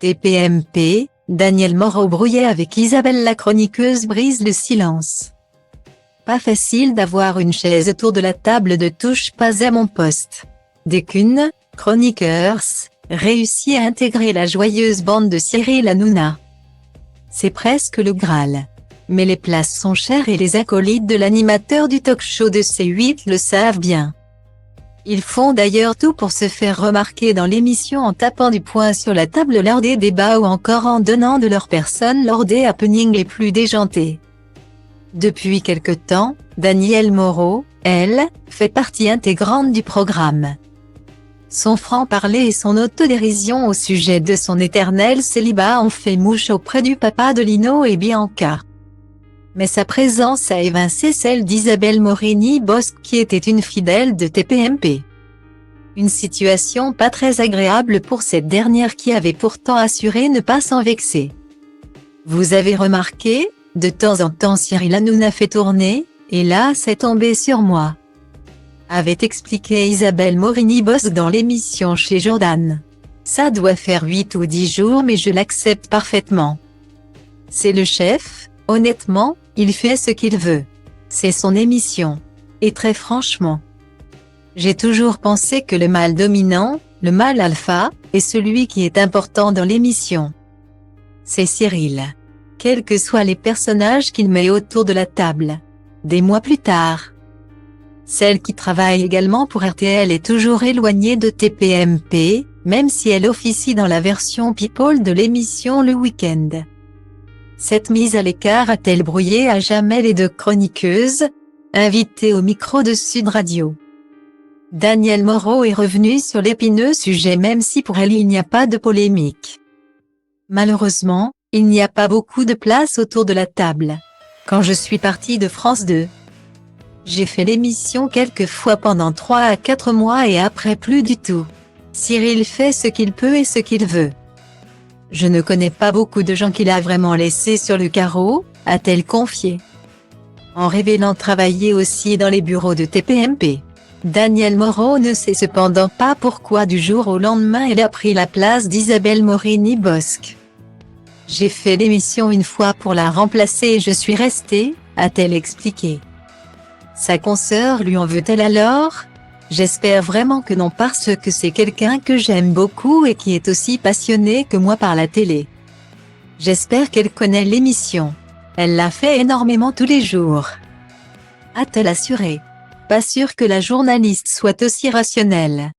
TPMP, Daniel Moreau brouillé avec Isabelle la chroniqueuse brise le silence. Pas facile d'avoir une chaise autour de la table de Touche pas à mon poste. Dès qu'une chroniqueur réussit à intégrer la joyeuse bande de Cyril Hanouna. C'est presque le Graal. Mais les places sont chères et les acolytes de l'animateur du talk-show de C8 le savent bien. Ils font d'ailleurs tout pour se faire remarquer dans l'émission en tapant du poing sur la table lors des débats ou encore en donnant de leur personne lors des happenings les plus déjantés. Depuis quelque temps, Danielle Moreau, elle, fait partie intégrante du programme. Son franc-parler et son autodérision au sujet de son éternel célibat ont fait mouche auprès du papa de Lino et Bianca. Mais sa présence a évincé celle d'Isabelle Morini-Bosc qui était une fidèle de TPMP. Une situation pas très agréable pour cette dernière qui avait pourtant assuré ne pas s'en vexer. Vous avez remarqué, de temps en temps Cyril Hanouna fait tourner, et là c'est tombé sur moi. Avait expliqué Isabelle Morini-Bosc dans l'émission chez Jordan. Ça doit faire 8 ou 10 jours mais je l'accepte parfaitement. C'est le chef. Honnêtement, il fait ce qu'il veut. C'est son émission. Et très franchement, j'ai toujours pensé que le mâle dominant, le mâle alpha, est celui qui est important dans l'émission. C'est Cyril. Quels que soient les personnages qu'il met autour de la table. Des mois plus tard, celle qui travaille également pour RTL est toujours éloignée de TPMP, même si elle officie dans la version People de l'émission le week-end. Cette mise à l'écart a-t-elle brouillé à jamais les deux chroniqueuses, invitées au micro de Sud Radio? Danielle Moreau est revenue sur l'épineux sujet même si pour elle il n'y a pas de polémique. Malheureusement, il n'y a pas beaucoup de place autour de la table. Quand je suis partie de France 2, j'ai fait l'émission quelques fois pendant 3 à 4 mois et après plus du tout. Cyril fait ce qu'il peut et ce qu'il veut. Je ne connais pas beaucoup de gens qu'il a vraiment laissés sur le carreau, a-t-elle confié. En révélant travailler aussi dans les bureaux de TPMP. Danielle Moreau ne sait cependant pas pourquoi du jour au lendemain elle a pris la place d'Isabelle Morini-Bosc. J'ai fait l'émission une fois pour la remplacer et je suis restée, a-t-elle expliqué. Sa consoeur lui en veut-elle alors? J'espère vraiment que non parce que c'est quelqu'un que j'aime beaucoup et qui est aussi passionné que moi par la télé. J'espère qu'elle connaît l'émission. Elle la fait énormément tous les jours. A-t-elle assuré. Pas sûr que la journaliste soit aussi rationnelle.